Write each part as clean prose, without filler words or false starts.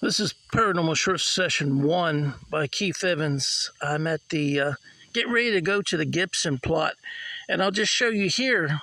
This is Paranormal Short Session 1 by Keith Evans. I'm at the, get ready to go to the Gibson plot, and I'll just show you here.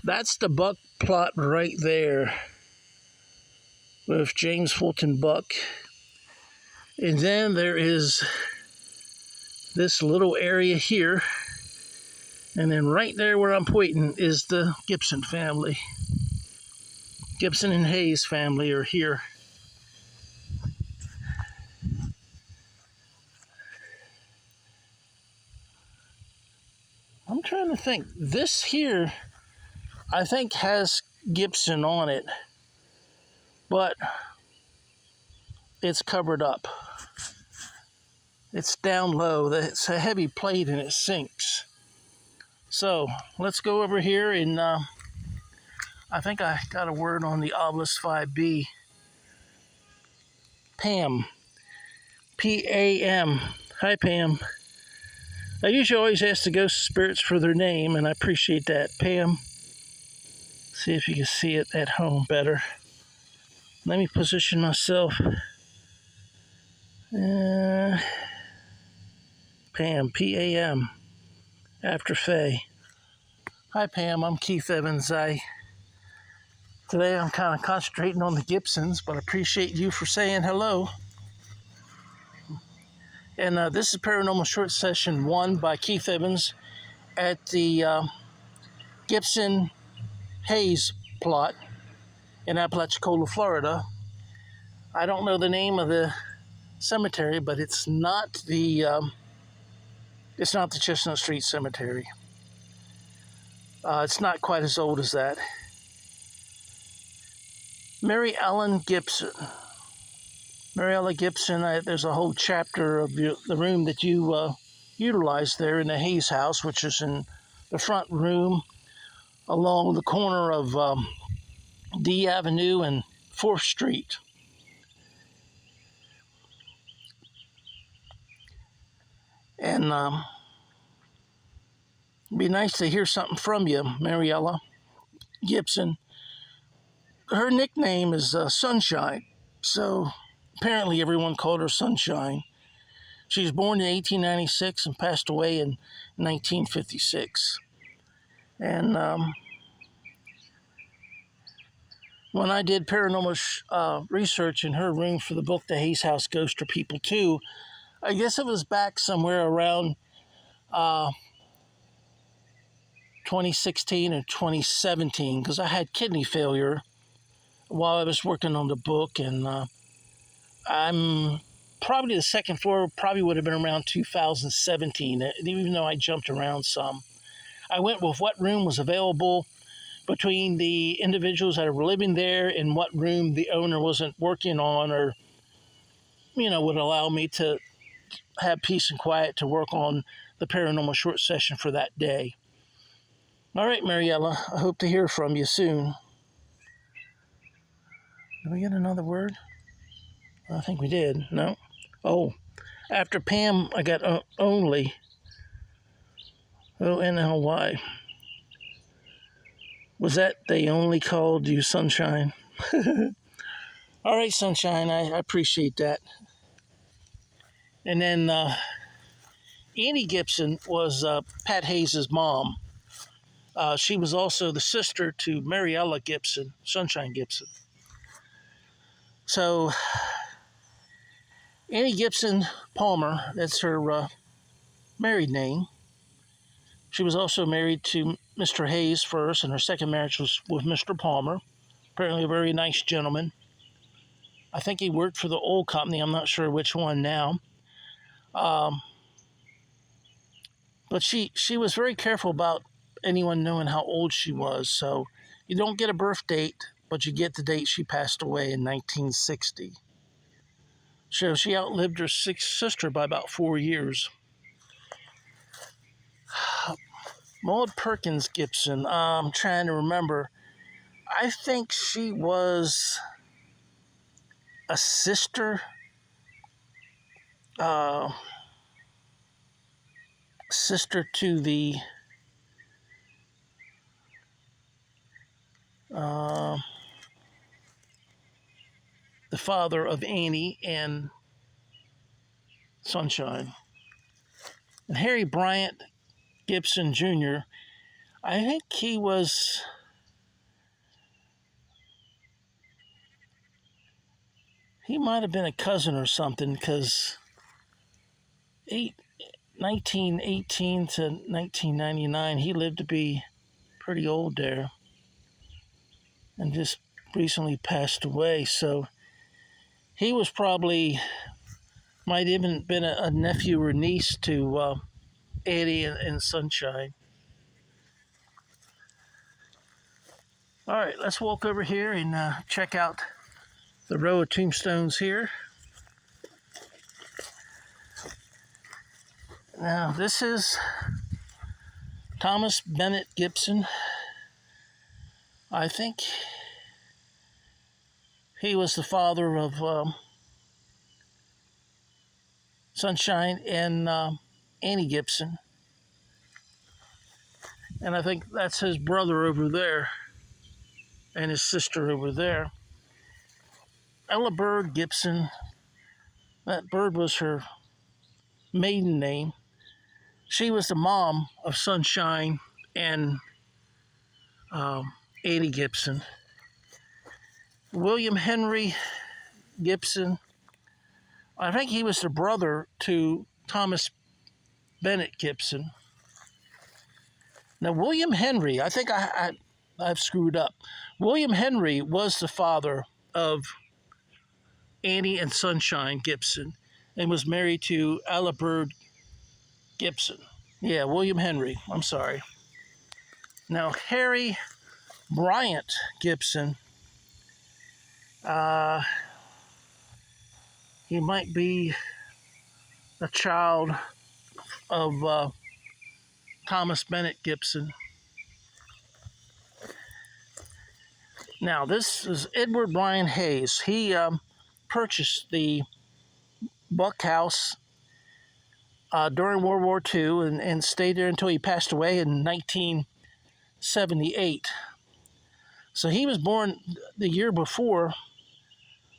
That's the buck plot right there with James Fulton Buck. And then there is this little area here. And then right there where I'm pointing is the Gibson family. Gibson and Hayes family are here. I'm trying to think. This here, I think, has Gibson on it, but it's covered up. It's down low. It's a heavy plate and it sinks. So let's go over here and I think I got a word on the Obelisk 5B. Pam. P-A-M. Hi, Pam. I usually always ask the ghost spirits for their name, and I appreciate that. Pam. See if you can see it at home better. Let me position myself. Pam, P-A-M. After Faye. Hi, Pam. I'm Keith Evans. Today I'm kind of concentrating on the Gibsons, but I appreciate you for saying hello. And this is Paranormal Short Session 1 by Keith Evans at the Gibson Hayes plot in Apalachicola, Florida. I don't know the name of the cemetery, but it's not the Chestnut Street Cemetery. It's not quite as old as that. Mary Ellen Gibson. Mary Ellen Gibson, there's a whole chapter of the room that you utilized there in the Hayes house, which is in the front room along the corner of D Avenue and 4th Street. And it'd be nice to hear something from you, Mariella Gibson. Her nickname is Sunshine, so apparently everyone called her Sunshine. She was born in 1896 and passed away in 1956. And when I did paranormal research in her room for the book, The Hayes House Ghosts Are People Too, I guess it was back somewhere around 2016 or 2017, because I had kidney failure while I was working on the book, and I'm probably the second floor probably would have been around 2017, even though I jumped around some. I went with what room was available between the individuals that were living there and what room the owner wasn't working on or, would allow me to have peace and quiet to work on the paranormal short session for that day. All right, Mariella, I hope to hear from you soon. Did we get another word? I think we did. No? Oh, after Pam, I got only. O-N-L-Y. Was that they only called you Sunshine? All right, Sunshine, I appreciate that. And then Annie Gibson was Pat Hayes' mom. She was also the sister to Mariella Gibson, Sunshine Gibson. So Annie Gibson Palmer, that's her married name. She was also married to Mr. Hayes first, and her second marriage was with Mr. Palmer. Apparently a very nice gentleman. I think he worked for the oil company. I'm not sure which one now. But she was very careful about anyone knowing how old she was. So you don't get a birth date, but you get the date she passed away in 1960. So she outlived her sister by about 4 years. Maud Perkins Gibson, I'm trying to remember. I think she was a sister to the the father of Annie and Sunshine. And Harry Bryant Gibson Jr., I think he might have been a cousin or something, because 1918 to 1999, he lived to be pretty old there and just recently passed away. So he was probably, might even been a nephew or niece to Eddie and Sunshine. All right, let's walk over here and check out the row of tombstones here. Now, this is Thomas Bennett Gibson. I think he was the father of Sunshine and Annie Gibson. And I think that's his brother over there and his sister over there. Ella Bird Gibson, that Bird was her maiden name. She was the mom of Sunshine and Annie Gibson. William Henry Gibson, I think he was the brother to Thomas Bennett Gibson. Now, William Henry, I think I've screwed up. William Henry was the father of Annie and Sunshine Gibson and was married to Ella Bird Gibson. Yeah, William Henry. I'm sorry. Now, Harry Bryant Gibson, he might be a child of Thomas Bennett Gibson. Now, this is Edward Bryan Hayes. He purchased the Buck House during World War II and stayed there until he passed away in 1978. So he was born the year before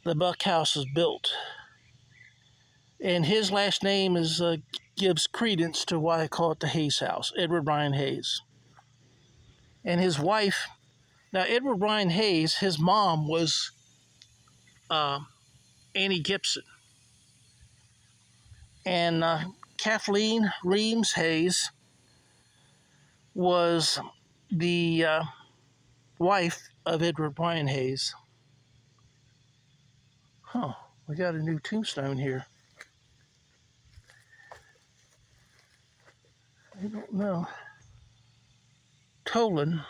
the Buck House was built. And his last name gives credence to why I call it the Hayes House, Edward Bryan Hayes. And his wife, now Edward Bryan Hayes, his mom was Annie Gibson. And Kathleen Reams Hayes was the wife of Edward Bryan Hayes. Huh, we got a new tombstone here. I don't know. Tolan.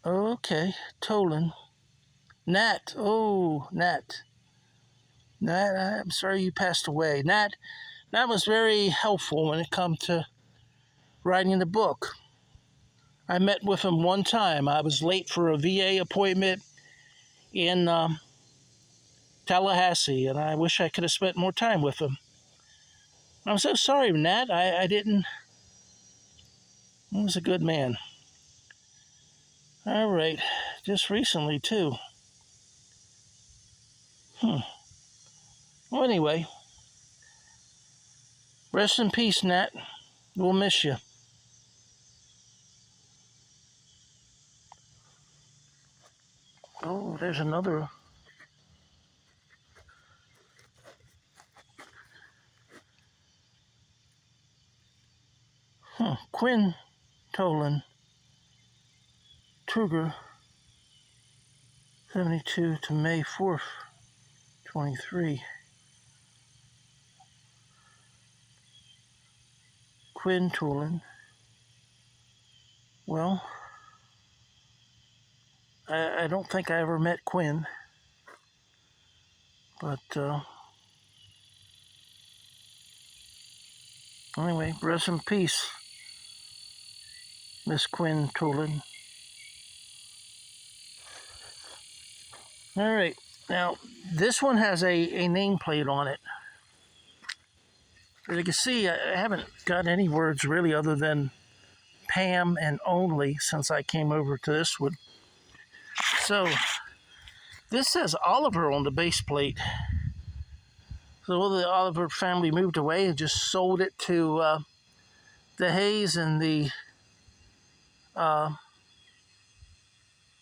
Okay, Tolan. Nat. Oh, Nat. Nat, I'm sorry you passed away. Nat was very helpful when it come to writing the book. I met with him one time. I was late for a VA appointment in Tallahassee, and I wish I could have spent more time with him. I'm so sorry, Nat. I didn't. He was a good man. All right. Just recently, too. Well, anyway. Rest in peace, Nat. We'll miss you. Oh, there's another. Quinn Tolan, Truger, 72 to May 4th, 23. Quinn Tolan. Well, I don't think I ever met Quinn, but anyway, rest in peace, Miss Quinn Tolan. All right, now this one has a nameplate on it. As you can see, I haven't got any words really other than Pam and only since I came over to this one. So, This says Oliver on the base plate. So the Oliver family moved away and just sold it to the Hayes and the uh,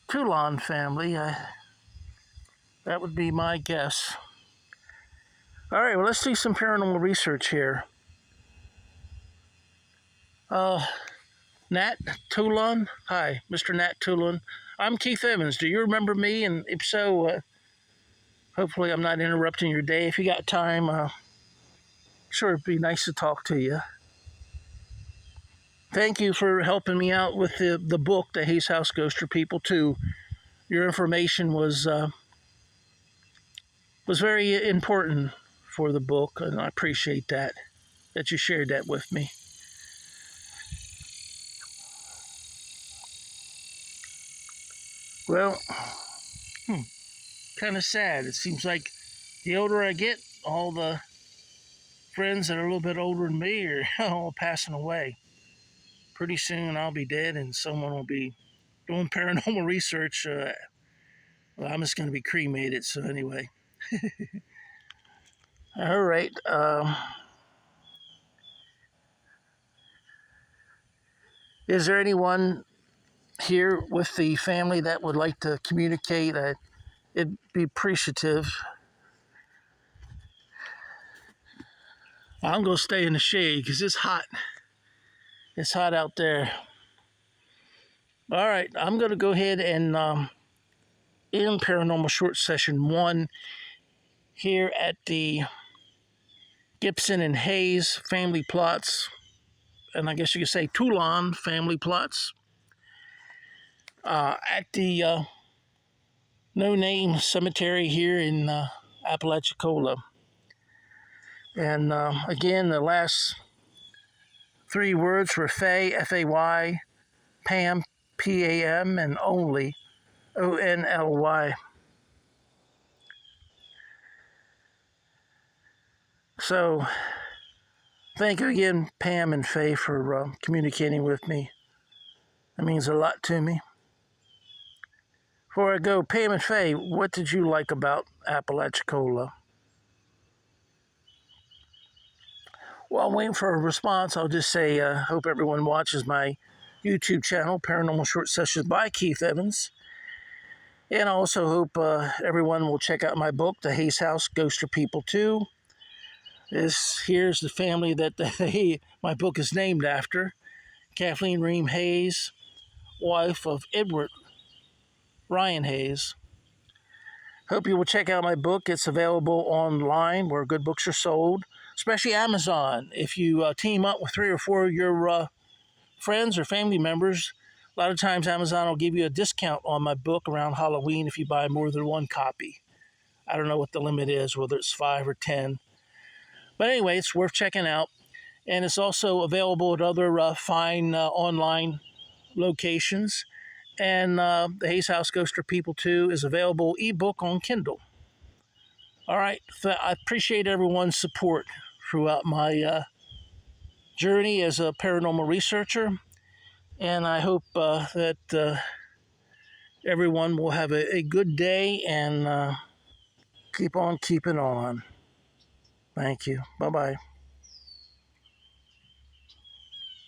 Toulon family. That would be my guess. All right, well, let's do some paranormal research here. Nat Toulon? Hi, Mr. Nat Toulon. I'm Keith Evans. Do you remember me? And if so, hopefully I'm not interrupting your day. If you got time, sure, it'd be nice to talk to you. Thank you for helping me out with the book, The Hayes House Ghoster People 2. Your information was very important for the book, and I appreciate that you shared that with me. Well, kind of sad. It seems like the older I get, all the friends that are a little bit older than me are all passing away. Pretty soon I'll be dead and someone will be doing paranormal research. Well, I'm just going to be cremated, so anyway. All right. Is there anyone here with the family that would like to communicate? It'd be appreciative. I'm going to stay in the shade because it's hot. It's hot out there. All right, I'm going to go ahead and end Paranormal Short Session 1 here at the Gibson and Hayes family plots, and I guess you could say Toulon family plots, at the No Name Cemetery here in Apalachicola. And again, the last 3 words were Fay, F-A-Y, Pam, P-A-M, and Only, O-N-L-Y. So, thank you again, Pam and Faye, for communicating with me. That means a lot to me. Before I go, Pam and Faye, what did you like about Apalachicola? While I'm waiting for a response, I'll just say hope everyone watches my YouTube channel, Paranormal Short Sessions by Keith Evans. And I also hope everyone will check out my book, The Hayes House Ghoster People 2. Here's the family that my book is named after. Kathleen Ream Hayes, wife of Edward Ryan Hayes. Hope you will check out my book. It's available online where good books are sold, especially Amazon. If you team up with 3 or 4 of your friends or family members, a lot of times Amazon will give you a discount on my book around Halloween if you buy more than 1 copy. I don't know what the limit is, whether it's 5 or 10. But anyway, it's worth checking out. And it's also available at other fine online locations. And The Hayes House Ghoster People 2 is available ebook on Kindle. All right. I appreciate everyone's support throughout my journey as a paranormal researcher. And I hope that everyone will have a good day and keep on keeping on. Thank you. Bye-bye.